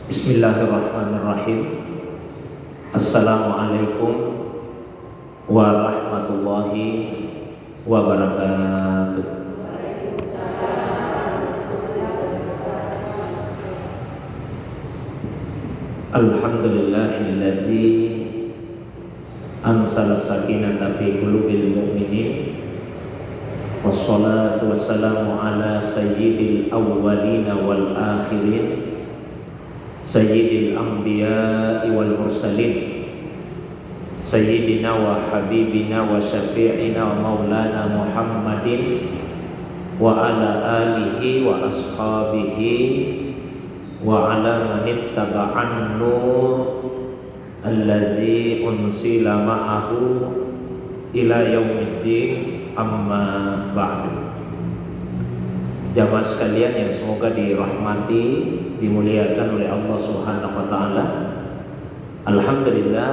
Bismillahirrahmanirrahim. Assalamualaikum warahmatullahi wabarakatuh. Alhamdulillahilladzi anzala sakinata fi qulubil mu'minin. Wassalatu wassalamu ala sayyidil awwalin wal akhirin, sayyidil anbiya'i wal mursalin, sayyidina wa habibina wa syafi'ina wa maulana Muhammadin wa ala alihi wa ashabihi wa ala manittaba'an nur allazi unsila ma'ahu ila yaumiddin, amma ba'du. Jamaah sekalian yang semoga dirahmati, dimuliakan oleh Allah Subhanahu wa taala. Alhamdulillah,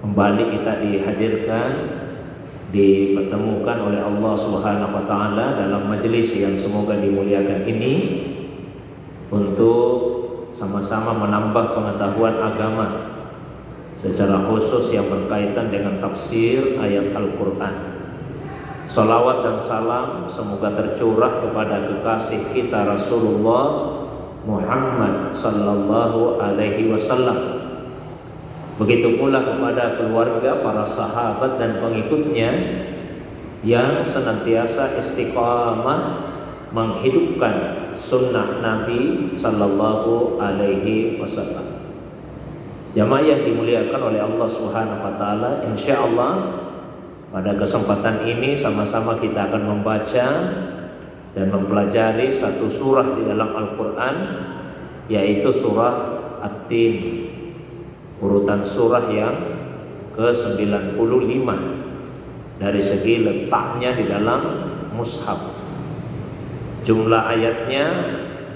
kembali kita dihadirkan, dipertemukan oleh Allah Subhanahu wa taala dalam majelis yang semoga dimuliakan ini untuk sama-sama menambah pengetahuan agama secara khusus yang berkaitan dengan tafsir ayat Al-Qur'an. Salawat dan salam semoga tercurah kepada kekasih kita Rasulullah Muhammad sallallahu alaihi wasallam. Begitu pula kepada keluarga, para sahabat dan pengikutnya yang senantiasa istiqamah menghidupkan sunnah Nabi sallallahu alaihi wasallam. Jamaah yang dimuliakan oleh Allah Subhanahu wa taala, insyaallah pada kesempatan ini sama-sama kita akan membaca dan mempelajari satu surah di dalam Al-Quran, yaitu surah At-Tin, urutan surah yang ke-95 dari segi letaknya di dalam mushaf. Jumlah ayatnya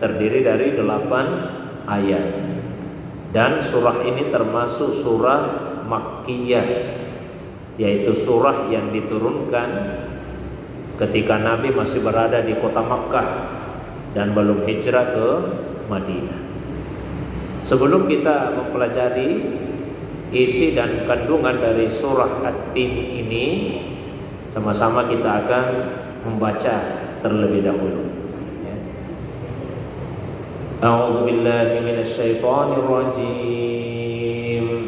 terdiri dari 8 ayat, dan surah ini termasuk surah Makkiyah, yaitu surah yang diturunkan ketika Nabi masih berada di kota Makkah dan belum hijrah ke Madinah. Sebelum kita mempelajari isi dan kandungan dari surah At-Tin ini, sama-sama kita akan membaca terlebih dahulu. A'udzu billahi minasyaitonir rajim.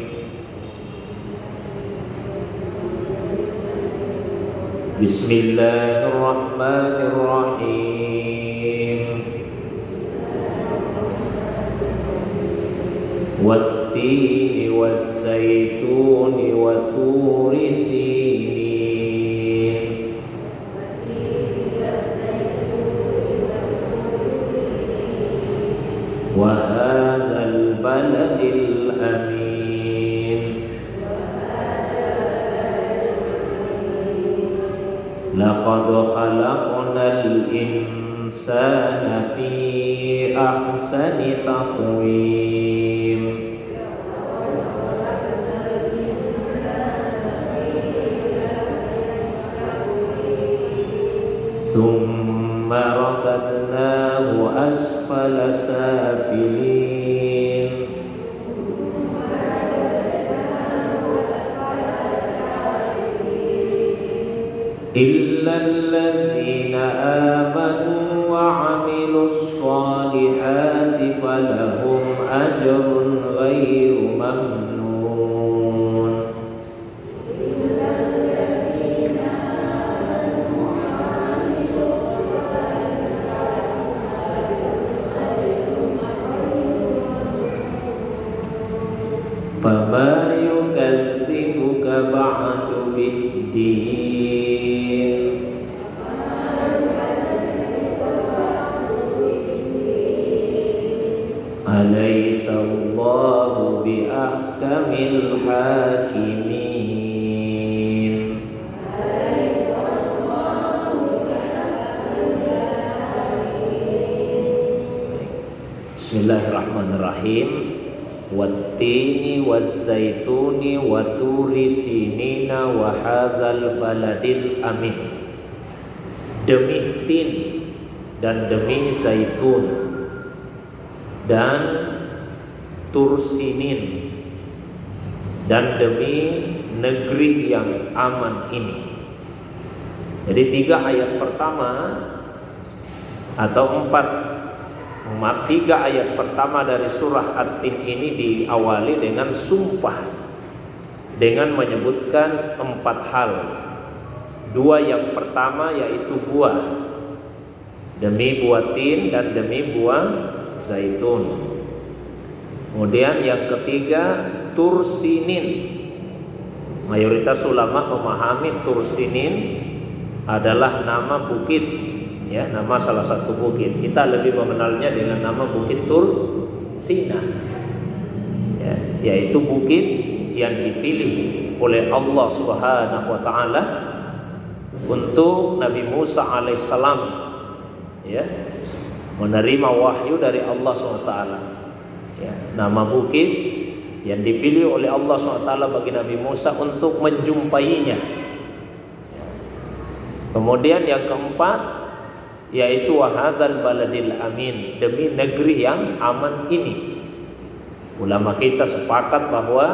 Bismillahirrahmanirrahim. Wat-tini waz-zaituni wa turi sinin wa hadzal baladil amin. Laqad khalaqnal insana fi ahsani taqwim. Thumma radadnahu asfala safilin. Illa alladhina amanu wa 'amilus solihati falahum ajrun ghairu mamnun. Fama yukadzibuka ba'du bid-din. Alaysa Allahu bi ahkamil hakimin. Bismillahirrahmanirrahim. Wat-tini waz-zaituni wa turi sinina wa hadzal baladil amin. Demi tin dan demi zaitun dan Tursinin, dan demi negeri yang aman ini. Jadi 3 ayat pertama atau 3 ayat pertama dari surah At-Tin ini diawali dengan sumpah, dengan menyebutkan 4 hal. 2 yang pertama yaitu buah, demi buah tin dan demi buah zaitun. Kemudian yang ketiga Tursinin. Mayoritas ulama memahami Tursinin adalah nama bukit, ya, nama salah satu bukit. Kita lebih mengenalnya dengan nama Bukit Tursina, ya, yaitu bukit yang dipilih oleh Allah Subhanahu wa taala untuk Nabi Musa alaihissalam, ya, menerima wahyu dari Allah SWT. Ya, nama bukit yang dipilih oleh Allah SWT bagi Nabi Musa untuk menjumpainya. Kemudian yang keempat yaitu wahazal baladil amin, demi negeri yang aman ini. Ulama kita sepakat bahwa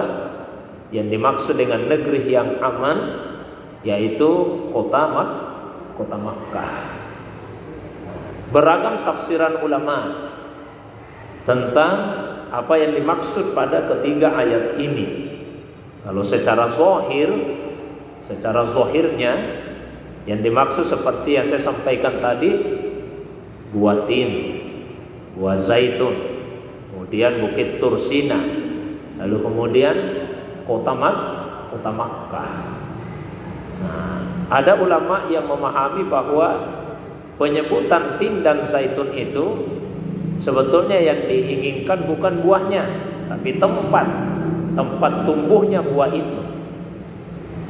yang dimaksud dengan negeri yang aman yaitu kota Makkah. Beragam tafsiran ulama tentang apa yang dimaksud pada ketiga ayat ini. Kalau secara zahirnya yang dimaksud seperti yang saya sampaikan tadi, buah tin, buah zaitun, kemudian Bukit Tursina, lalu kemudian kota Makkah. Nah, ada ulama yang memahami bahwa penyebutan tin dan zaitun itu sebetulnya yang diinginkan bukan buahnya, tapi tempat tumbuhnya buah itu.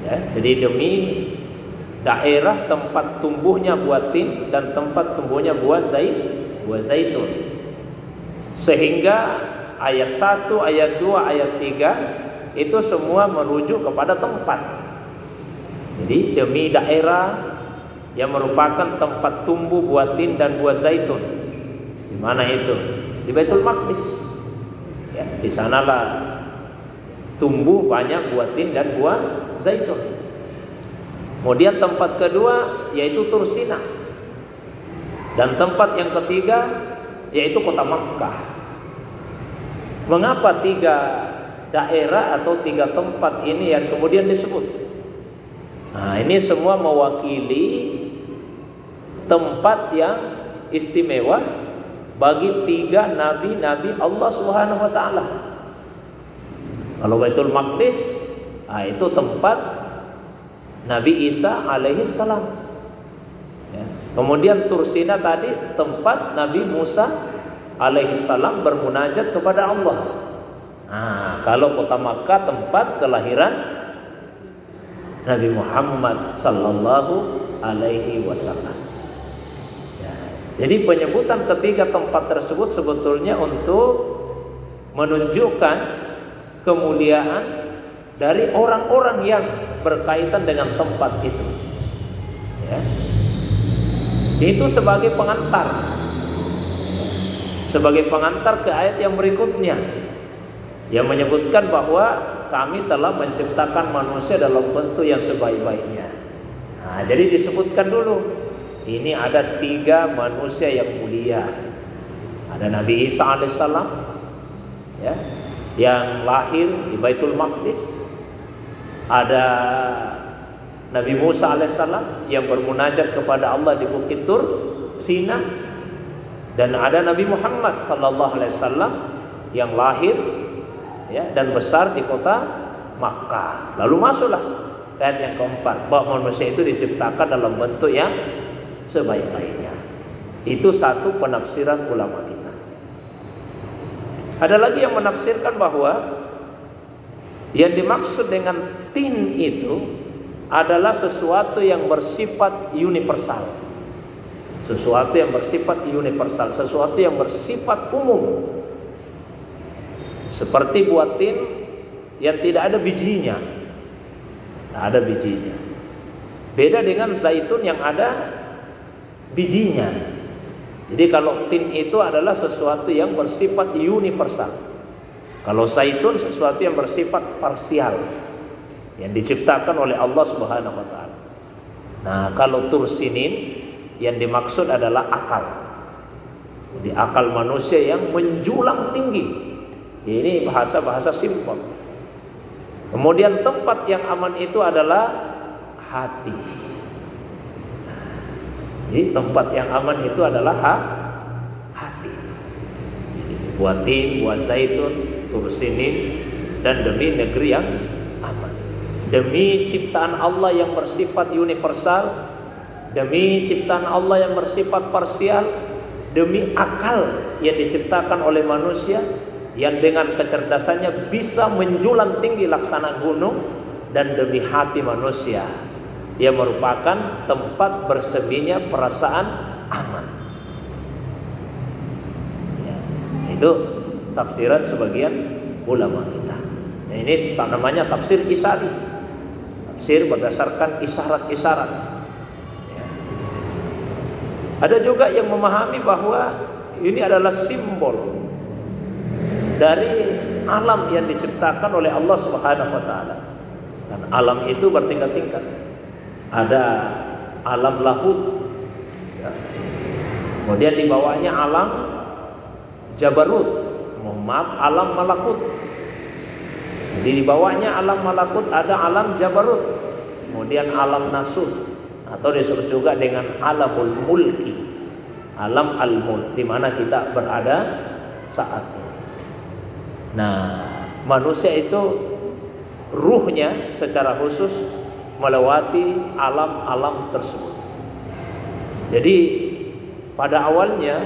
Ya, jadi demi daerah tempat tumbuhnya buah tin dan tempat tumbuhnya buah zaitun. Sehingga ayat 1, ayat 2, ayat 3 itu semua merujuk kepada tempat. Jadi demi daerah yang merupakan tempat tumbuh buah tin dan buah zaitun. Di mana itu? Di Baitul Maqdis. Ya, di sanalah tumbuh banyak buah tin dan buah zaitun. Kemudian tempat kedua yaitu Tursina, dan tempat yang ketiga yaitu kota Makkah. Mengapa 3 daerah atau 3 tempat ini yang kemudian disebut? Nah, ini semua mewakili tempat yang istimewa bagi 3 nabi-nabi Allah Subhanahu wa taala. Kalau Baitul Maqdis, itu tempat Nabi Isa alaihi salam. Ya. Kemudian Tursina tadi tempat Nabi Musa alaihi salam bermunajat kepada Allah. Nah, kalau kota Makkah tempat kelahiran Nabi Muhammad sallallahu alaihi wasallam. Ya. Jadi penyebutan ketiga tempat tersebut sebetulnya untuk menunjukkan kemuliaan dari orang-orang yang berkaitan dengan tempat itu. Ya. Itu sebagai pengantar ke ayat yang berikutnya yang menyebutkan bahwa kami telah menciptakan manusia dalam bentuk yang sebaik-baiknya. Nah, jadi disebutkan dulu ini ada 3 manusia yang mulia. Ada Nabi Isa alaihissalam, ya, yang lahir di Baitul Maqdis. Ada Nabi Musa alaihissalam yang bermunajat kepada Allah di Bukit Tursina, dan ada Nabi Muhammad sallallahu alaihi wasallam yang lahir, ya, dan besar di kota Makkah. Lalu masuklah ayat yang keempat, bahwa manusia itu diciptakan dalam bentuk yang sebaik-baiknya. Itu satu penafsiran ulama kita. Ada lagi yang menafsirkan bahwa yang dimaksud dengan tin itu adalah sesuatu yang bersifat universal. Sesuatu yang bersifat universal, sesuatu yang bersifat umum. Seperti buah tin yang tidak ada bijinya. Tidak ada bijinya. Beda dengan zaitun yang ada bijinya. Jadi kalau tin itu adalah sesuatu yang bersifat universal. Kalau zaitun sesuatu yang bersifat parsial, yang diciptakan oleh Allah Subhanahu wa taala. Nah, kalau tursinin yang dimaksud adalah akal. Jadi akal manusia yang menjulang tinggi. Ini bahasa-bahasa simpel. Kemudian tempat yang aman itu adalah hati. Jadi tempat yang aman itu adalah hati. Buat tin, buat zaitun, tursinin, dan demi negeri yang aman. Demi ciptaan Allah yang bersifat universal, demi ciptaan Allah yang bersifat parsial, demi akal yang diciptakan oleh manusia yang dengan kecerdasannya bisa menjulang tinggi laksana gunung, dan demi hati manusia yang merupakan tempat berseminya perasaan aman. Ya, itu tafsiran sebagian ulama kita. Nah, ini namanya tafsir isari, tafsir berdasarkan isyarat-isyarat. Ya. Ada juga yang memahami bahwa ini adalah simbol dari alam yang diciptakan oleh Allah Subhanahu wa taala. Dan alam itu bertingkat-tingkat. Ada alam lahut, ya. Kemudian di bawahnya alam jabarut, alam malakut. Jadi di bawahnya alam malakut ada alam jabarut, kemudian alam nasut, atau disebut juga dengan alamul mulki, alam al-mulk, di mana kita berada saat ini. Nah, manusia itu ruhnya secara khusus melewati alam-alam tersebut. Jadi pada awalnya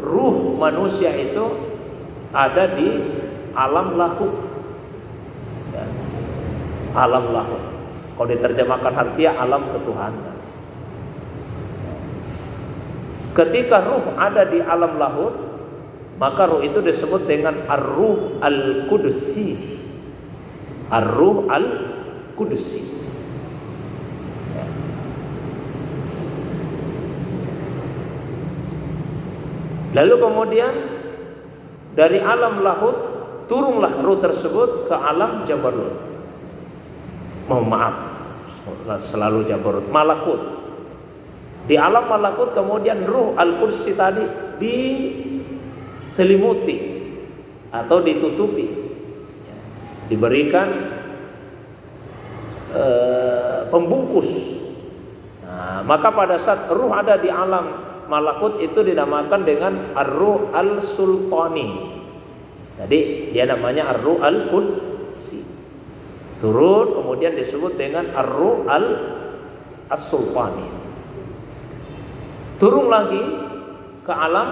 ruh manusia itu ada di alam lahut, ya. Alam lahut, kalau diterjemahkan harfiah alam ketuhanan. Ketika ruh ada di alam lahut, maka ruh itu disebut dengan ar-ruh al-qudsi. Ar-ruh al-qudsi. Ya. Lalu kemudian dari alam lahut turunlah ruh tersebut ke alam jabarut. Mohon maaf, selalu jabarut, malakut. Di alam malakut kemudian ruh al-qudsi tadi diselimuti atau ditutupi, diberikan pembungkus. Nah, maka pada saat ruh ada di alam malakut itu dinamakan dengan ar-ruh al-sultani. Jadi dia namanya ar-ruh al-qudsi. Turun kemudian disebut dengan ar-ruh al-sultani. Turun lagi ke alam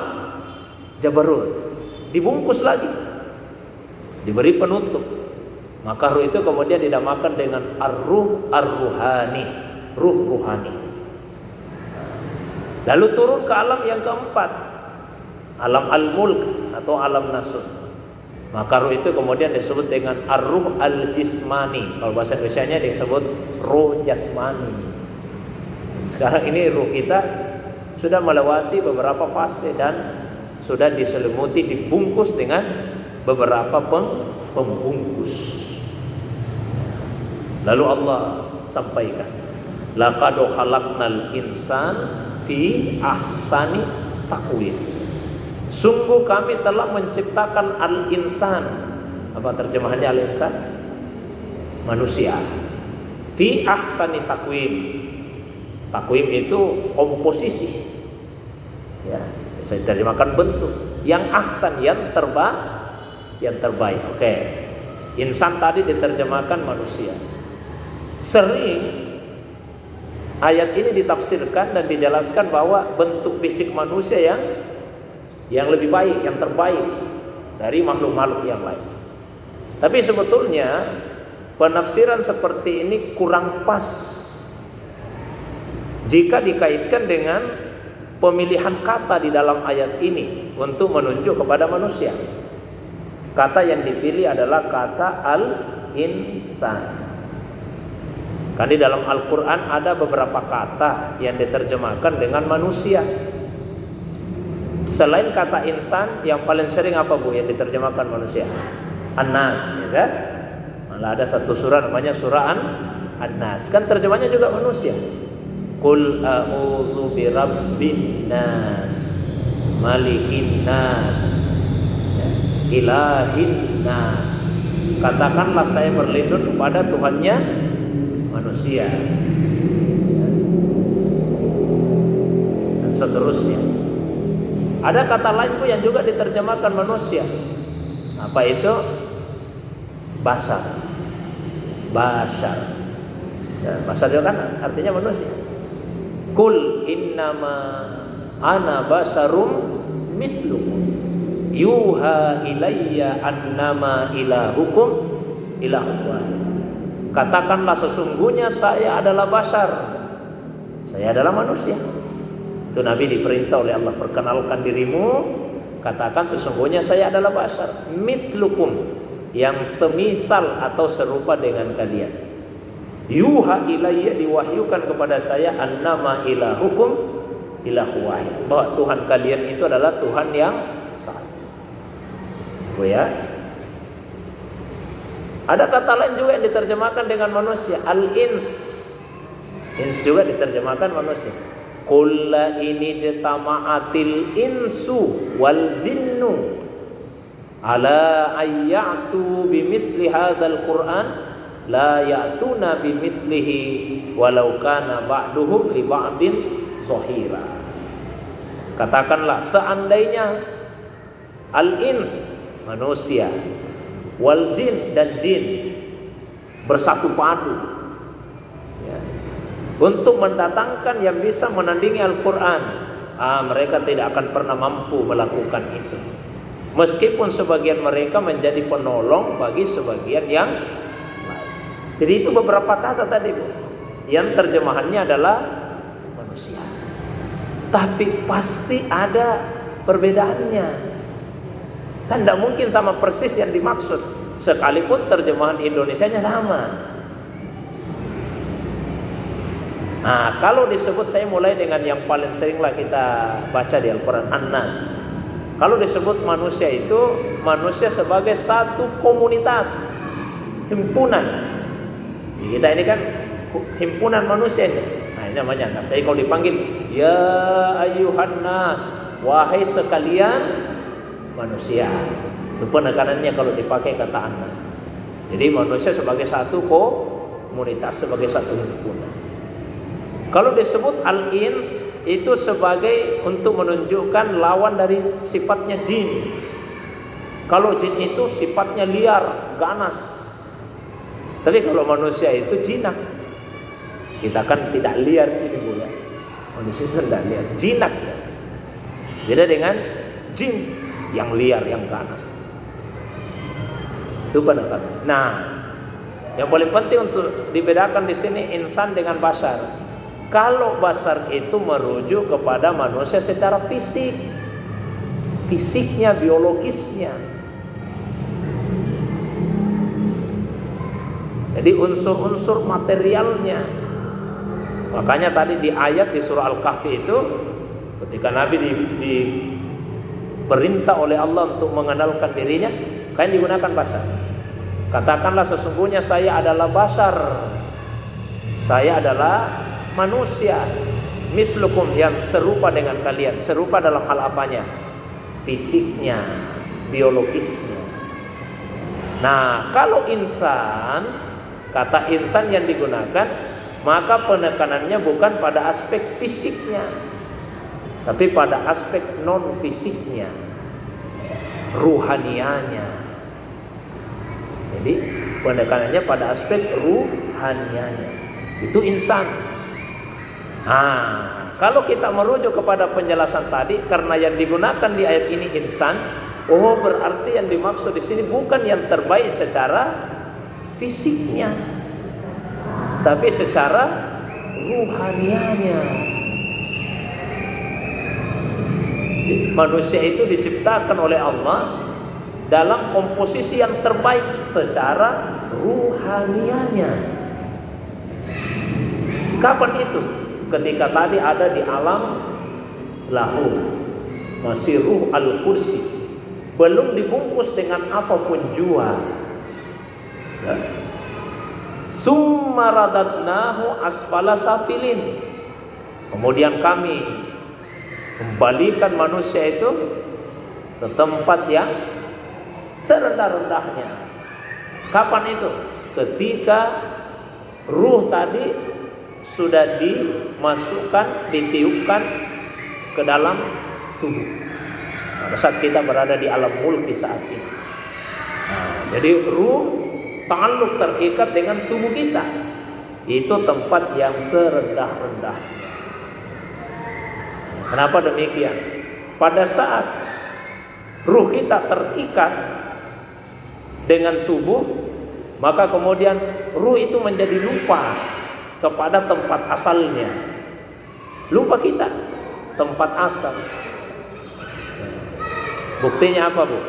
jabarut, dibungkus lagi, diberi penutup. Maka ruh itu kemudian dinamakan dengan ar-ruh ar-ruhani, ruh ruhani. Lalu turun ke alam yang keempat, alam al-mulk atau alam nasut. Maka ruh itu kemudian disebut dengan ar-ruh al-jismani. Kalau bahasa Indonesianya disebut ruh jasmani. Sekarang ini ruh kita sudah melewati beberapa fase dan sudah diselimuti, dibungkus dengan beberapa pembungkus. Lalu Allah sampaikan, laqad khalaqnal insan fi ahsani taqwim. Sungguh kami telah menciptakan al-insan. Apa terjemahannya al-insan? Manusia. Fi ahsani taqwim. Takwim itu komposisi, ya, saya terjemahkan bentuk yang ahsan, yang terbaik. Oke. Insan tadi diterjemahkan manusia. Sering ayat ini ditafsirkan dan dijelaskan bahwa bentuk fisik manusia yang lebih baik, yang terbaik dari makhluk-makhluk yang lain. Tapi sebetulnya penafsiran seperti ini kurang pas jika dikaitkan dengan pemilihan kata di dalam ayat ini untuk menunjuk kepada manusia. Kata yang dipilih adalah kata al-insan. Kan di dalam Al-Quran ada beberapa kata yang diterjemahkan dengan manusia. Selain kata insan, yang paling sering apa Bu yang diterjemahkan manusia? An-Nas, ya kan? Malah ada satu surah namanya surah An-Nas. Kan terjemahnya juga manusia. Qul a'udzu birabbin nas, malikin nas, ilahin nas. Katakanlah saya berlindung kepada Tuhannya manusia. Dan seterusnya. Ada kata lain pun yang juga diterjemahkan manusia. Apa itu? Basar. Ya, basar juga kan artinya manusia. Kul innama ana basarum mislukum yuha ilayya annama ilahukum ilahun wahid. Katakanlah sesungguhnya saya adalah basar. Saya adalah manusia. Itu Nabi diperintah oleh Allah, perkenalkan dirimu, katakan sesungguhnya saya adalah basar mislukum, yang semisal atau serupa dengan kalian. Yuha ilayya, diwahyukan kepada saya, annama ilahukum ilahu wahid, bahwa Tuhan kalian itu adalah Tuhan yang satu. Ya. Ada kata lain juga yang diterjemahkan dengan manusia, al-ins. Ins juga diterjemahkan manusia. Qul la ini jatama'atil insu wal jinnu ala ayyatu bimisli hadzal Qur'an la ya'tuna bimislihi walau kana ba'duhum li ba'din zahira. Katakanlah, seandainya al-ins manusia, wal jin dan jin bersatu padu, ya, untuk mendatangkan yang bisa menandingi Al-Quran, mereka tidak akan pernah mampu melakukan itu. Meskipun sebagian mereka menjadi penolong bagi sebagian yang lain. Jadi itu beberapa kata tadi, Bu, yang terjemahannya adalah manusia. Tapi pasti ada perbedaannya. Kan tidak mungkin sama persis yang dimaksud, sekalipun terjemahan Indonesianya sama. Nah, kalau disebut, saya mulai dengan yang paling seringlah kita baca di Al-Quran, An-Nas. Kalau disebut manusia itu, manusia sebagai satu komunitas, himpunan. Kita ini kan himpunan manusia ini. Nah, ini namanya Nas. Jadi kalau dipanggil, ya ayyuhan nas, wahai sekalian manusia, itu penekanannya kalau dipakai kata An-Nas. Jadi manusia sebagai satu komunitas, sebagai satu himpunan. Kalau disebut al-ins, itu sebagai untuk menunjukkan lawan dari sifatnya jin. Kalau jin itu sifatnya liar, ganas. Tapi kalau manusia itu jinak. Kita kan tidak liar ini, Bu, ya. Manusia itu tidak liar, jinak. Beda dengan jin yang liar, yang ganas. Itu pendapat. Nah, yang paling penting untuk dibedakan di sini insan dengan basar. Kalau basar itu merujuk kepada manusia secara fisik, fisiknya, biologisnya. Jadi unsur-unsur materialnya. Makanya tadi di ayat di surah Al-Kahfi itu, ketika Nabi diperintah oleh Allah untuk mengenalkan dirinya, kan digunakan basar. Katakanlah sesungguhnya saya adalah basar. Saya adalah manusia, mislukum, yang serupa dengan kalian. Serupa dalam hal apanya? Fisiknya, biologisnya. Nah, kalau insan, kata insan yang digunakan, maka penekanannya bukan pada aspek fisiknya, tapi pada aspek non fisiknya, ruhanianya. Jadi penekanannya pada aspek ruhanianya. Itu insan. Nah, kalau kita merujuk kepada penjelasan tadi, karena yang digunakan di ayat ini insan, berarti yang dimaksud di sini bukan yang terbaik secara fisiknya, tapi secara ruhanianya. Manusia itu diciptakan oleh Allah dalam komposisi yang terbaik secara ruhanianya. Kapan itu? Ketika tadi ada di alam lahul, masih ruh al-kursi, belum dibungkus dengan apapun jua. Ya. Summa radadnahu asfala safilin. Kemudian kami kembalikan manusia itu ke tempat yang serendah-rendahnya. Kapan itu? Ketika ruh tadi sudah dimasukkan, ditiupkan ke dalam tubuh. Pada saat kita berada di alam mulki saat ini. Jadi ruh ta'alluq, terikat dengan tubuh kita. Itu tempat yang serendah-rendahnya. Kenapa demikian? Pada saat ruh kita terikat dengan tubuh, maka kemudian ruh itu menjadi lupa kepada tempat asalnya. Lupa kita tempat asal. Buktinya apa, Bu?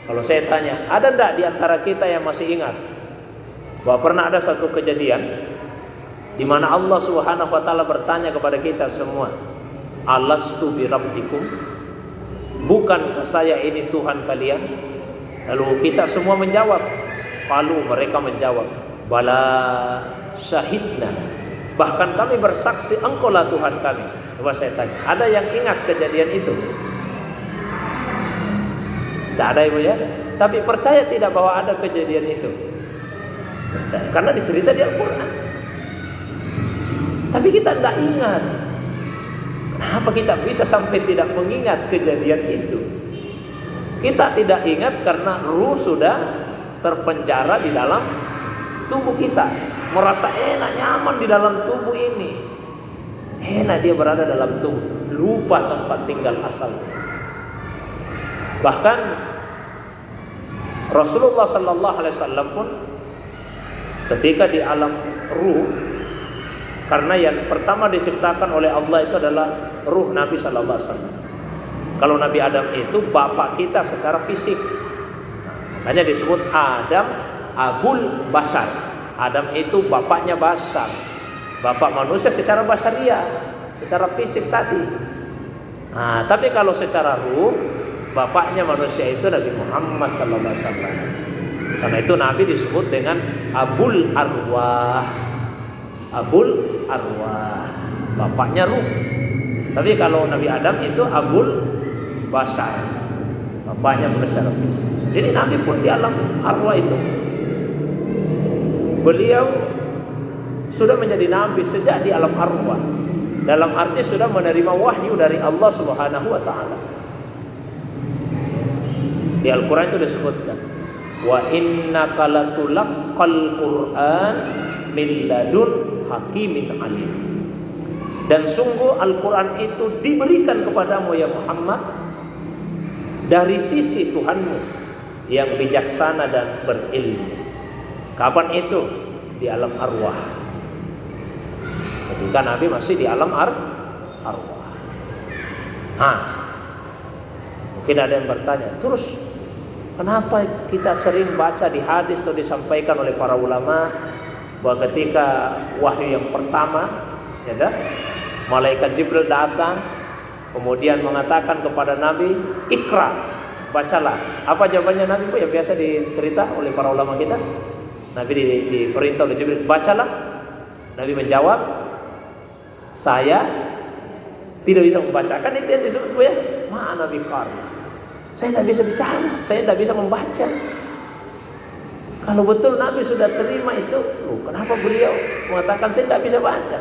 Kalau saya tanya, ada enggak di antara kita yang masih ingat bahwa pernah ada satu kejadian di mana Allah Subhanahu wa taala bertanya kepada kita semua, "Alastu bi rabbikum?" Bukankah saya ini Tuhan kalian? Lalu kita semua menjawab. Lalu mereka menjawab, "Bala syahidna." Bahkan kami bersaksi engkaulah Tuhan kami. Coba saya tanya, ada yang ingat kejadian itu? Tidak ada, Ibu ya. Tapi percaya tidak bahwa ada kejadian itu? Percaya, karena dicerita di Al-Quran. Tapi kita tidak ingat. Kenapa kita bisa sampai tidak mengingat kejadian itu? Kita tidak ingat karena ruh sudah terpenjara di dalam tubuh kita. Merasa enak, nyaman di dalam tubuh ini. Enak dia berada dalam tubuh. Lupa tempat tinggal asalnya. Bahkan Rasulullah sallallahu alaihi wasallam pun ketika di alam ruh, karena yang pertama diciptakan oleh Allah itu adalah ruh Nabi sallallahu alaihi wasallam. Kalau Nabi Adam itu bapak kita secara fisik. Makanya disebut Adam Abul Bashar. Adam itu bapaknya Bashar. Bapak manusia secara basariah, secara fisik tadi. Tapi kalau secara ruh, bapaknya manusia itu Nabi Muhammad sallallahu alaihi wasallam. Karena itu Nabi disebut dengan Abul Arwah. Abul Arwah, bapaknya ruh. Tapi kalau Nabi Adam itu Abul Bashar, bapaknya manusia secara fisik. Jadi Nabi pun di alam arwah itu. Beliau sudah menjadi Nabi sejak di alam arwah. Dalam arti sudah menerima wahyu dari Allah Subhanahu wa taala. Di Al-Quran itu disebutkan, wa innaka latulaqqal Qur'an min ladun hakimin alim. Dan sungguh Al-Quran itu diberikan kepadamu ya Muhammad dari sisi Tuhanmu yang bijaksana dan berilmu. Kapan itu? Di alam arwah. Ketika Nabi masih di alam arwah. Mungkin ada yang bertanya, terus kenapa kita sering baca di hadis atau disampaikan oleh para ulama bahwa ketika wahyu yang pertama, ya, malaikat Jibril datang, kemudian mengatakan kepada Nabi, "Iqra, bacalah." Apa jawabannya Nabi, Bu, yang biasa dicerita oleh para ulama kita? Nabi diperintah oleh Jibril, "Bacalah." Nabi menjawab, "Saya tidak bisa membacakan." Itu yang disebut, Bu, ya, ma'ana biqari. Saya tidak bisa bicara, saya tidak bisa membaca. Kalau betul Nabi sudah terima itu, kenapa beliau mengatakan saya tidak bisa baca?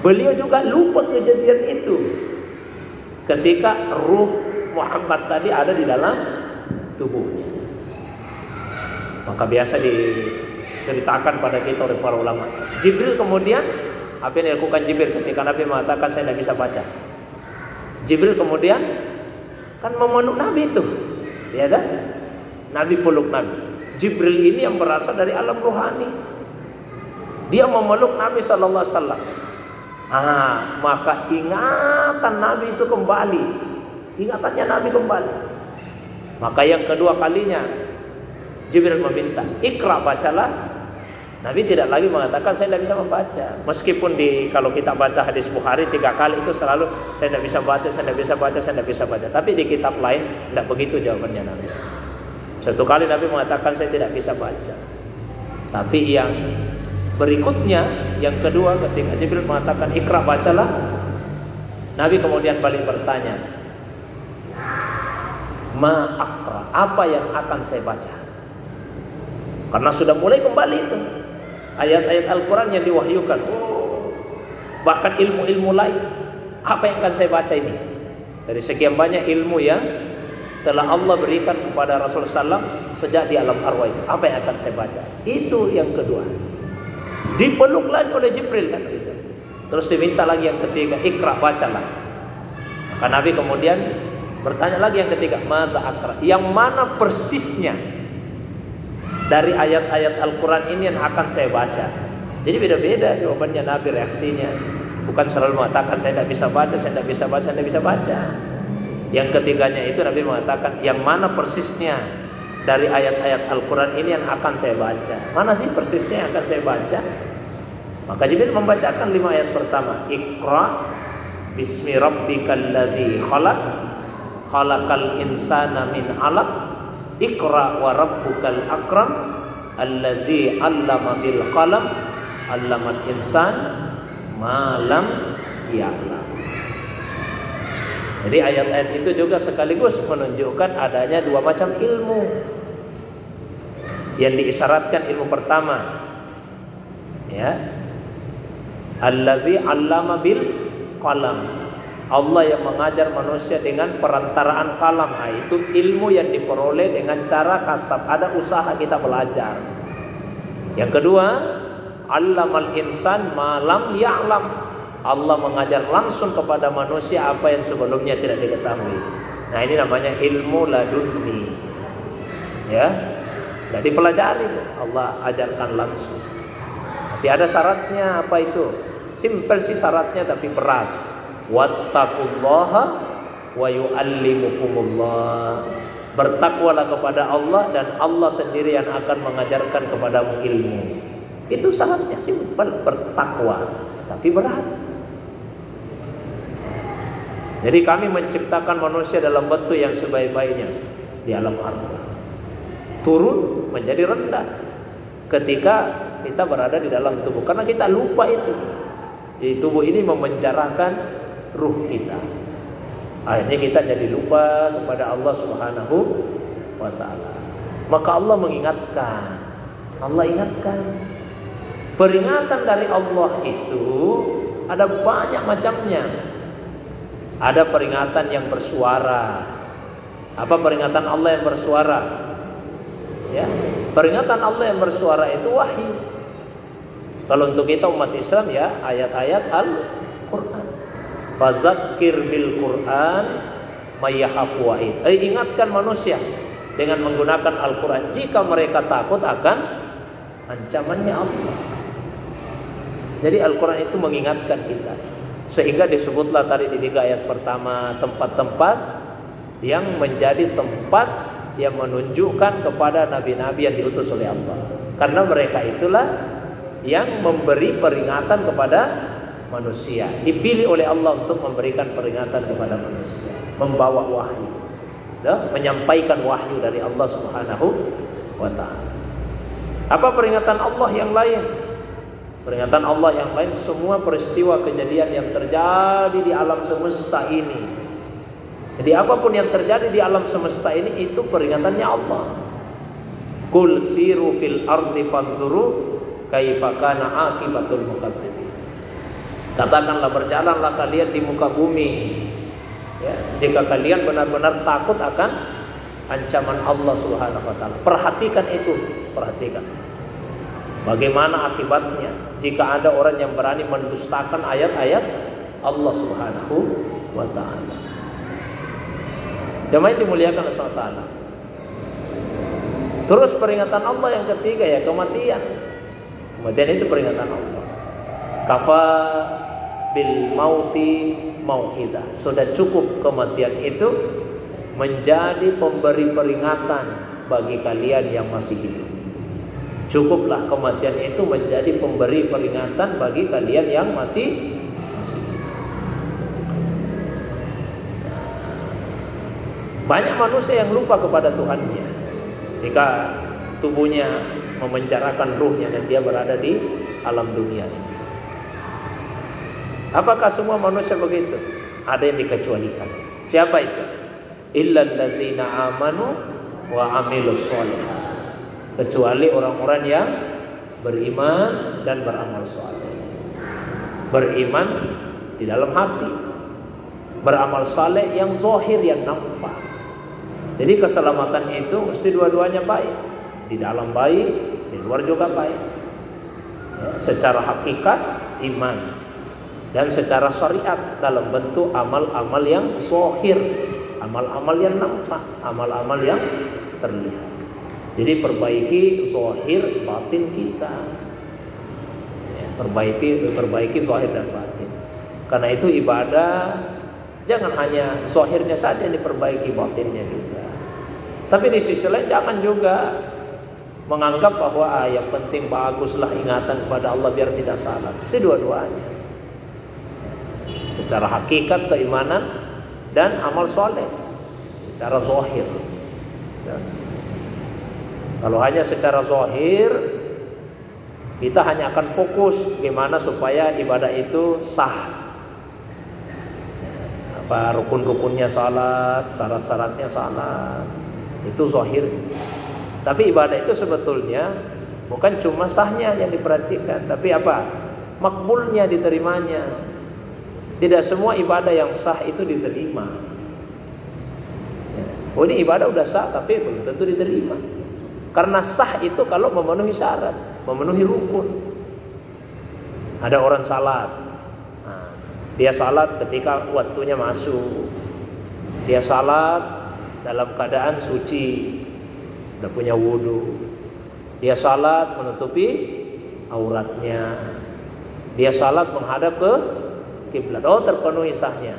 Beliau juga lupa kejadian itu ketika ruh Muhammad tadi ada di dalam tubuhnya. Maka biasa diceritakan pada kita oleh para ulama. Jibril kemudian, apa yang dilakukan Jibril ketika Nabi mengatakan saya tidak bisa baca? Jibril kemudian kan memeluk Nabi itu, ya kan? Nabi peluk Nabi. Jibril ini yang berasal dari alam rohani. Dia memeluk Nabi sallallahu alaihi wasallam. Maka ingatan Nabi itu kembali. Ingatannya Nabi kembali. Maka yang kedua kalinya Jibril meminta, "Iqra, bacalah." Nabi tidak lagi mengatakan saya tidak bisa membaca. Meskipun kalau kita baca hadis Bukhari 3 kali itu selalu saya tidak bisa baca, saya tidak bisa baca, saya tidak bisa baca. Tapi di kitab lain tidak begitu jawabannya Nabi. Satu kali Nabi mengatakan saya tidak bisa baca. Tapi yang berikutnya, yang kedua ketika Jibril mengatakan Iqra, bacalah, Nabi kemudian balik bertanya, Ma aqra, apa yang akan saya baca? Karena sudah mulai kembali itu ayat-ayat Al-Quran yang diwahyukan. Bahkan ilmu-ilmu lain, apa yang akan saya baca ini? Dari sekian banyak ilmu yang telah Allah berikan kepada Rasulullah SAW sejak di alam arwah itu, apa yang akan saya baca? Itu yang kedua. Dipeluk lagi oleh Jibril kan itu. Terus diminta lagi yang ketiga, Iqra, bacalah. Maka Nabi kemudian bertanya lagi yang ketiga, Maza aqra, yang mana persisnya dari ayat-ayat Al-Quran ini yang akan saya baca? Jadi beda-beda jawabannya Nabi, reaksinya. Bukan selalu mengatakan saya tidak bisa baca, saya tidak bisa baca, saya tidak bisa baca. Yang ketiganya itu Nabi mengatakan yang mana persisnya dari ayat-ayat Al-Quran ini yang akan saya baca? Mana sih persisnya yang akan saya baca? Maka Jibril membacakan 5 ayat pertama. Iqra bismi rabbikal ladzi khalaq, khalaqal insana min 'alaq, Iqra wa rabbukal akram, alladzi 'allama bil qalam, 'allamal insan ma lam ya'lam. Jadi ayat-ayat itu juga sekaligus menunjukkan adanya 2 macam ilmu. Yang diisyaratkan ilmu pertama, ya, allazi 'allama bil qalam, Allah yang mengajar manusia dengan perantaraan kalam. Nah, itu ilmu yang diperoleh dengan cara kasab, ada usaha kita belajar. Yang kedua, 'allamal insan ma lam ya'lam, Allah mengajar langsung kepada manusia apa yang sebelumnya tidak diketahui. Nah, ini namanya ilmu laduni. Ya, jadi pelajari, Allah ajarkan langsung. Tapi ada syaratnya, apa itu? Simpel sih syaratnya tapi berat. Wattaqullaha wa yu'allimukumullah. Bertakwalah kepada Allah dan Allah sendiri yang akan mengajarkan kepadamu ilmu. Itu syaratnya simpel, bertakwa tapi berat. Jadi kami menciptakan manusia dalam bentuk yang sebaik-baiknya di alam arwah. Turun menjadi rendah ketika kita berada di dalam tubuh, karena kita lupa itu. Di tubuh ini memenjarakan ruh kita. Akhirnya kita jadi lupa kepada Allah Subhanahu wa ta'ala. Maka Allah mengingatkan. Allah ingatkan. Peringatan dari Allah itu ada banyak macamnya. Ada peringatan yang bersuara. Apa peringatan Allah yang bersuara? Ya, peringatan Allah yang bersuara itu wahyu. Kalau untuk kita umat Islam, ya, ayat-ayat Al-Quran. Fadzakir bil Quran may yakhafu wa'id. Ingatkan manusia dengan menggunakan Al-Quran jika mereka takut akan ancamannya Allah. Jadi Al-Quran itu mengingatkan kita. Sehingga disebutlah tadi di 3 ayat pertama tempat-tempat yang menjadi tempat yang menunjukkan kepada nabi-nabi yang diutus oleh Allah. Karena mereka itulah yang memberi peringatan kepada manusia, dipilih oleh Allah untuk memberikan peringatan kepada manusia, membawa wahyu, menyampaikan wahyu dari Allah Subhanahu wa ta'ala. Apa peringatan Allah yang lain? Peringatan Allah yang lain, semua peristiwa kejadian yang terjadi di alam semesta ini. Jadi apapun yang terjadi di alam semesta ini itu peringatannya Allah. Qul siru fil ardi fanzuru kaifa kana aqibatul mukazzibin. Katakanlah, berjalanlah kalian di muka bumi, ya, jika kalian benar-benar takut akan ancaman Allah Subhanahu wa ta'ala. Perhatikan itu, perhatikan bagaimana akibatnya jika ada orang yang berani mendustakan ayat-ayat Allah Subhanahu wa ta'ala. Jemaah dimuliakan Allah Subhanahu wa ta'ala. Terus peringatan Allah yang ketiga, ya, kematian. Kematian itu peringatan Allah. Kafa bil mauti mau'idah. Sudah cukup kematian itu menjadi pemberi peringatan bagi kalian yang masih hidup. Cukuplah kematian itu menjadi pemberi peringatan bagi kalian yang masih banyak manusia yang lupa kepada Tuhannya jika tubuhnya memenjarakan ruhnya dan dia berada di alam dunia ini. Apakah semua manusia begitu? Ada yang dikecualikan. Siapa itu? Illal ladzina amanu wa amilus sholihat. Kecuali orang-orang yang beriman dan beramal saleh. Beriman di dalam hati, beramal saleh yang zahir, yang nampak. Jadi keselamatan itu mesti dua-duanya baik. Di dalam baik, di luar juga baik. Ya, secara hakikat iman, dan secara syariat dalam bentuk amal-amal yang zahir, amal-amal yang nampak, amal-amal yang terlihat. Jadi perbaiki zahir batin kita. Ya, perbaiki zahir dan batin. Karena itu ibadah jangan hanya zahirnya saja yang diperbaiki, batinnya juga. Tapi di sisi lain jangan juga menganggap bahwa yang penting baguslah ingatan kepada Allah biar tidak salah. Mesti dua-duanya. Secara hakikat keimanan dan amal soleh secara zahir. Ya. Kalau hanya secara zahir, kita hanya akan fokus gimana supaya ibadah itu sah. Apa rukun-rukunnya salat, syarat-syaratnya salat, itu zahir. Tapi ibadah itu sebetulnya bukan cuma sahnya yang diperhatikan, tapi apa? Makbulnya, diterimanya. Tidak semua ibadah yang sah itu diterima. Oh, ini ibadah udah sah tapi belum tentu diterima. Karena sah itu kalau memenuhi syarat, memenuhi rukun. Ada orang salat, dia salat ketika waktunya masuk. Dia salat dalam keadaan suci, udah punya wudu. Dia salat menutupi auratnya. Dia salat menghadap ke kiblat. Oh, terpenuhi sahnya.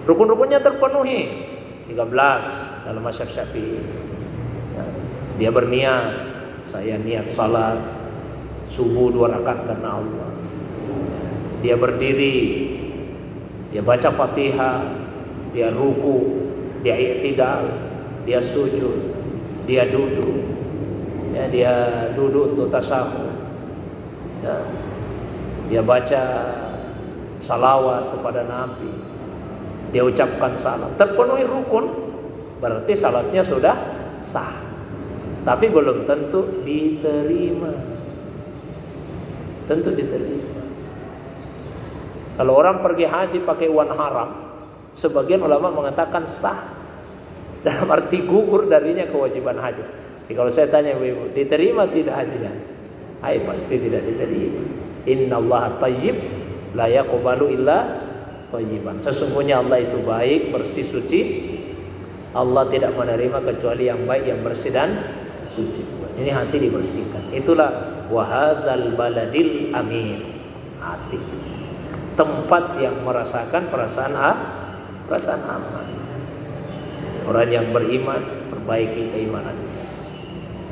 Rukun-rukunnya terpenuhi. 13 dalam mazhab Syafi'i. Dia berniat, saya niat salat subuh 2 rakaat karena Allah. Dia berdiri, dia baca Fatihah, dia ruku, dia i'tidal, dia sujud, dia duduk. Ya, dia duduk untuk tasyahud. Ya. Dia baca salawat kepada Nabi. Dia ucapkan salam. Terpenuhi rukun, berarti salatnya sudah sah. Tapi belum tentu diterima. Tentu diterima. Kalau orang pergi haji pakai uang haram, sebagian ulama mengatakan sah, dalam arti gugur darinya kewajiban haji. Jadi kalau saya tanya ibu, diterima tidak hajinya? Hai, pasti tidak diterima. Innallaha thayyib la yaqbalu illa thayyiban. Sesungguhnya Allah itu baik, bersih, suci. Allah tidak menerima kecuali yang baik, yang bersih dan suci. Ini hati dibersihkan. Itulah wahazal baladil amin. Hati, tempat yang merasakan perasaan aman. Orang yang beriman perbaiki keimanannya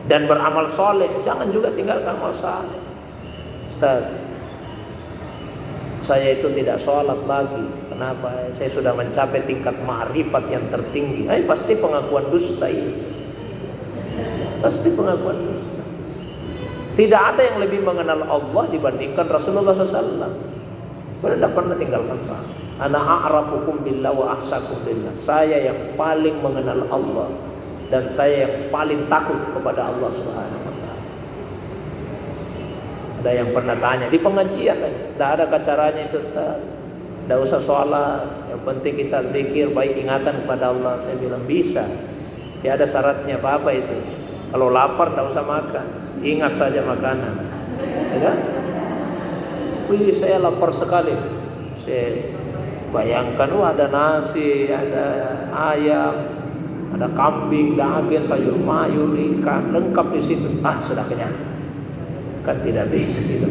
dan beramal soleh. Jangan juga tinggalkan amal soleh. Ustaz, saya itu tidak sholat lagi. Kenapa? Saya sudah mencapai tingkat ma'rifat yang tertinggi. Pasti pengakuan dusta ini. Pasti pengakuan dusta. Tidak ada yang lebih mengenal Allah dibandingkan Rasulullah SAW. Beliau tidak pernah tinggalkan sholat. Ana a'rafukum billah wa ahsakum billah. Saya yang paling mengenal Allah dan saya yang paling takut kepada Allah Subhanahu wa taala. Ada yang pernah tanya di pengajian, tidak ada caranya itu Ustaz. Tidak usah sholat, yang penting kita zikir, baik ingatan kepada Allah. Saya bilang bisa. Ya ada syaratnya, apa itu? Kalau lapar tidak usah makan, ingat saja makanan. Ya kan? Wih, saya lapar sekali. Saya bayangkan, ada nasi, ada ayam, ada kambing, daging, sayur mayur, ikan, lengkap di situ. Sudah kenyang. Kan tidak bisa gitu.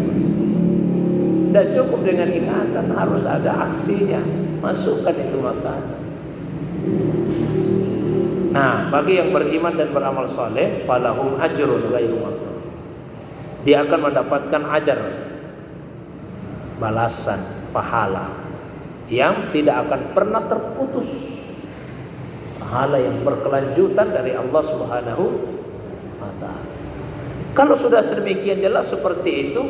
Tidak cukup dengan ingatan, harus ada aksinya. Masukkan itu makanan. Nah, bagi yang beriman dan beramal saleh, falahum ajrun ghairu mamnun. dia akan mendapatkan ajar, balasan, pahala yang tidak akan pernah terputus, pahala yang berkelanjutan dari Allah Subhanahu wa ta'ala. Kalau sudah sedemikian jelas seperti itu,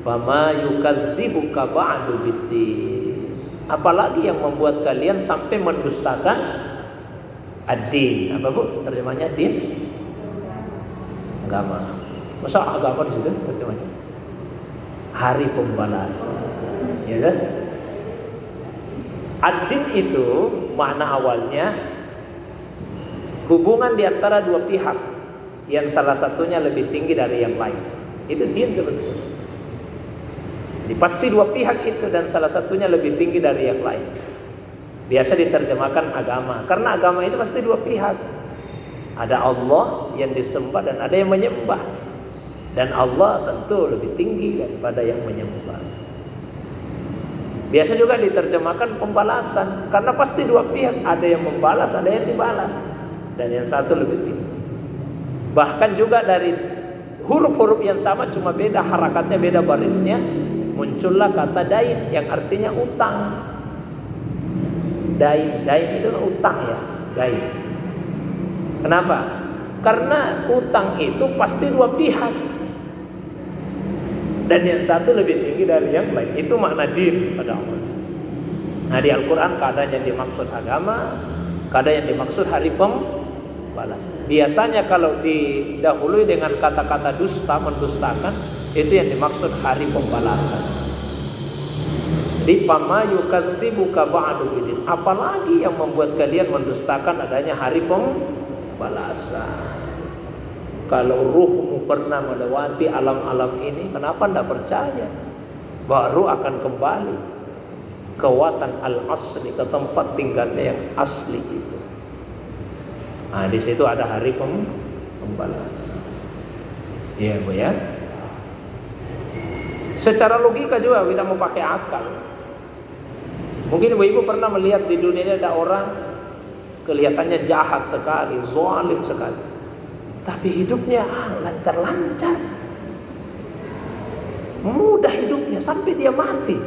fama yukadzibuka ba'du biddin, apalagi yang membuat kalian sampai mendustakan ad-din. Apa Bu terjemahnya? Din, agama. Masa agama di situ terjemahnya? Hari pembalasan. Ya kan? Ad-din itu makna awalnya hubungan di antara dua pihak yang salah satunya lebih tinggi dari yang lain. Itu din sebetulnya. Jadi pasti dua pihak itu dan salah satunya lebih tinggi dari yang lain. Biasa diterjemahkan agama, karena agama itu pasti dua pihak. Ada Allah yang disembah dan ada yang menyembah. Dan Allah tentu lebih tinggi daripada yang menyembah. Biasa juga diterjemahkan pembalasan, karena pasti dua pihak, ada yang membalas, ada yang dibalas, dan yang satu lebih tinggi. Bahkan juga dari huruf-huruf yang sama, cuma beda harakatnya, beda barisnya, muncullah kata dain yang artinya utang. Dain itu utang ya, dain. Kenapa? Karena utang itu pasti dua pihak, dan yang satu lebih tinggi dari yang lain. Itu makna din pada Allah. Nah, di Al-Quran kadang yang dimaksud agama, kadang yang dimaksud hari pembalasan. Biasanya kalau didahului dengan kata-kata dusta, mendustakan, itu yang dimaksud hari pembalasan. Di fama yukadzibuka ba'du biddin, apalagi yang membuat kalian mendustakan adanya hari pembalasan. Kalau ruhmu pernah melewati alam-alam ini, kenapa tidak percaya baru akan kembali ke watan al-asli, ke tempat tinggalnya yang asli itu. Nah, di situ ada hari pembalasan. Iya Bu ya. Secara logika juga kita mau pakai akal. Mungkin ibu-ibu pernah melihat di dunia ini ada orang kelihatannya jahat sekali, zalim sekali, tapi hidupnya lancar-lancar, mudah hidupnya sampai dia mati.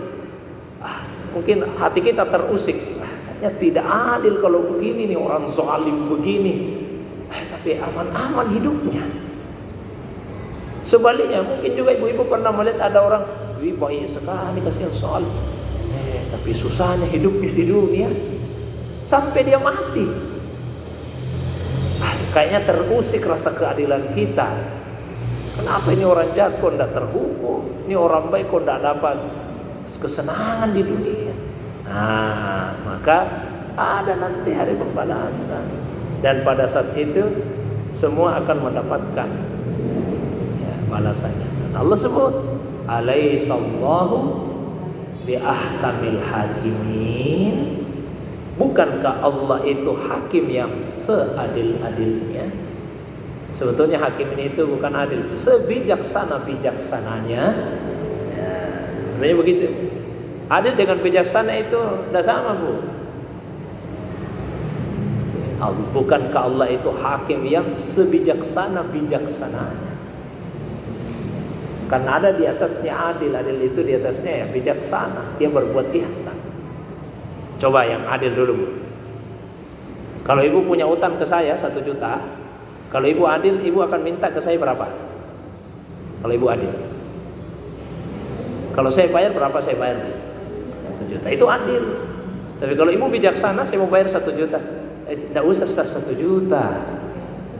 Mungkin hati kita terusik, kayaknya tidak adil kalau begini nih, orang zalim begini, tapi aman-aman hidupnya. Sebaliknya mungkin juga ibu-ibu pernah melihat ada orang, wih baik sekali, kasihan zalim, tapi susahnya hidupnya di dunia sampai dia mati. Kayaknya terusik rasa keadilan kita. Kenapa ini orang jahat kok tidak terhukum, ini orang baik kok tidak dapat kesenangan di dunia. Nah, maka ada nanti hari pembalasan, dan pada saat itu semua akan mendapatkan balasannya. Allah sebut alaihissallahu biahkamil hakimin, bukankah Allah itu hakim yang seadil-adilnya? Sebetulnya hakim ini itu bukan adil, sebijaksana-bijaksananya. Sebenarnya begitu. Adil dengan bijaksana itu tidak sama Bu. Bukankah Allah itu hakim yang sebijaksana-bijaksananya? Karena ada di atasnya adil, adil itu di atasnya ya bijaksana, dia berbuat ihsan. Coba yang adil dulu Bu. Kalau ibu punya utang ke saya 1 juta, kalau ibu adil, ibu akan minta ke saya berapa? Kalau ibu adil, kalau saya bayar berapa saya bayar? 1 juta, itu adil. Tapi kalau ibu bijaksana, saya mau bayar 1 juta, tidak usah 1 juta.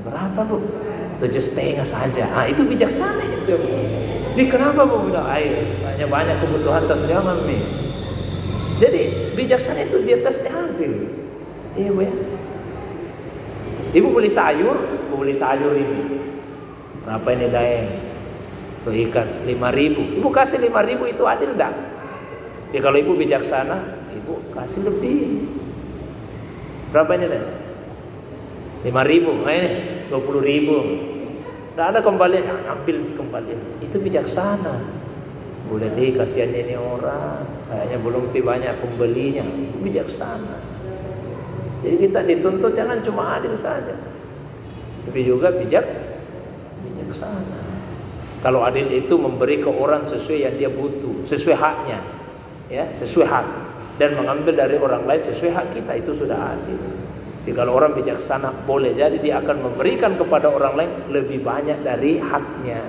Berapa Bu? 7,5 saja. Itu bijaksana itu. Ini kenapa Bu? Banyak kebutuhan tas jangan nih. Jadi bijaksana itu di atasnya adil. Iya Bu ya. Ibu beli sayur ini. Berapa ini daeng? Tuh ikan 5.000. Ibu kasih 5.000, itu adil enggak? Ya kalau ibu bijaksana, ibu kasih lebih. Berapa ini daeng? 5.000. Nah ini 20.000. Tidak ada kembalian, ambil kembalian. Itu bijaksana. Boleh deh, kasihan ini orang, kayaknya belum banyak pembelinya. Bijaksana. Jadi kita dituntut jangan cuma adil saja, tapi juga bijaksana. Kalau adil itu memberi ke orang sesuai yang dia butuh, sesuai haknya, ya, sesuai hak, dan mengambil dari orang lain sesuai hak kita, itu sudah adil. Jadi kalau orang bijaksana, boleh jadi dia akan memberikan kepada orang lain lebih banyak dari haknya,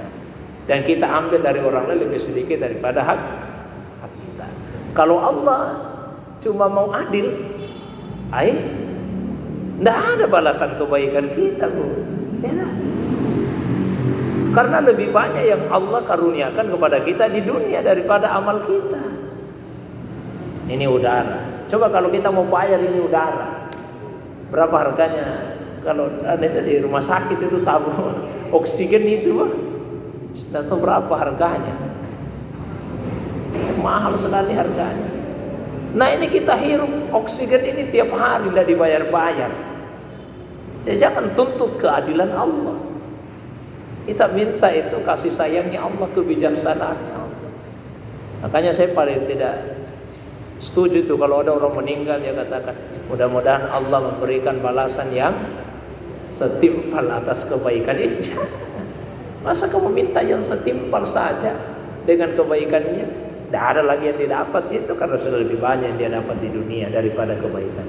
dan kita ambil dari orang lain lebih sedikit daripada hak kita. Kalau Allah cuma mau adil, tidak ada balasan kebaikan kita, Bu. Ya, karena lebih banyak yang Allah karuniakan kepada kita di dunia daripada amal kita. Ini udara. Coba kalau kita mau bayar ini udara, berapa harganya? Kalau ada itu di rumah sakit itu tabung oksigen itu, tidak tahu berapa harganya. Mahal sekali harganya. Nah ini kita hirup oksigen ini tiap hari, tidak dibayar-bayar. Ya jangan tuntut keadilan Allah. Kita minta itu kasih sayangnya Allah, kebijaksanaannya Allah. Makanya saya paling tidak setuju tuh kalau ada orang meninggal dia katakan mudah-mudahan Allah memberikan balasan yang setimpal atas kebaikan itu. Masa kamu minta yang setimpal saja dengan kebaikannya? Tidak ada lagi yang didapat itu, karena sudah lebih banyak yang dia dapat di dunia daripada kebaikan.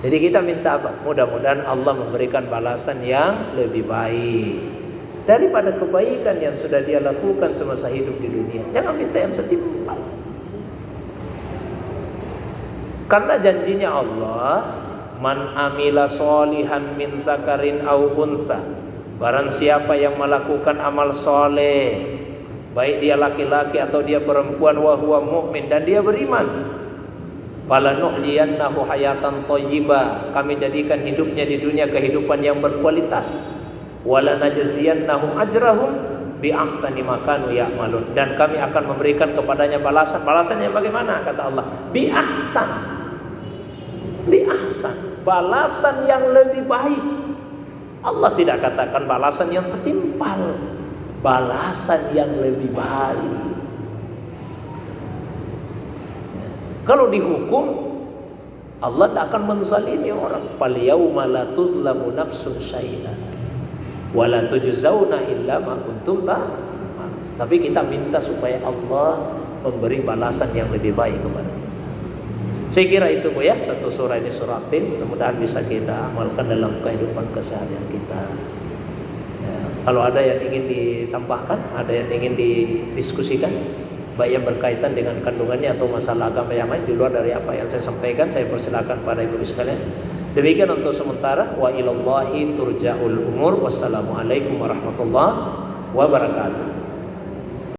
Jadi kita minta apa? Mudah-mudahan Allah memberikan balasan yang lebih baik daripada kebaikan yang sudah dia lakukan semasa hidup di dunia. Jangan minta yang setimpal. Karena janjinya Allah, man amila solihan min zakarin au unsa, barang siapa yang melakukan amal soleh, baik dia laki-laki atau dia perempuan, wa huwa mu'min, dan dia beriman, falanuhyiyannahu hayatan thayyibah, kami jadikan hidupnya di dunia kehidupan yang berkualitas, walanajziyannahum ajrahum bi ahsani ma kanu ya'malun, dan kami akan memberikan kepadanya balasan. Balasannya bagaimana? Kata Allah, bi ahsan, balasan yang lebih baik. Allah tidak katakan balasan yang setimpal, balasan yang lebih baik. Kalau dihukum, Allah tak akan menzalimi orang. Fal yauma la tuzlamu nafsun syai'an wa la tujzauna illa ma kuntum ta'malun. Tapi kita minta supaya Allah memberi balasan yang lebih baik kepada kita. Saya kira itu, Bu, ya, satu surah ini, surah Tin, mudah-mudahan bisa kita amalkan dalam kehidupan keseharian kita. Ya, kalau ada yang ingin ditambahkan, ada yang ingin didiskusikan, baik yang berkaitan dengan kandungannya atau masalah agama yang lain di luar dari apa yang saya sampaikan, saya persilakan pada ibu sekalian. Demikian untuk sementara. Wa ilallahi turja'ul umur. Wassalamualaikum warahmatullahi wabarakatuh.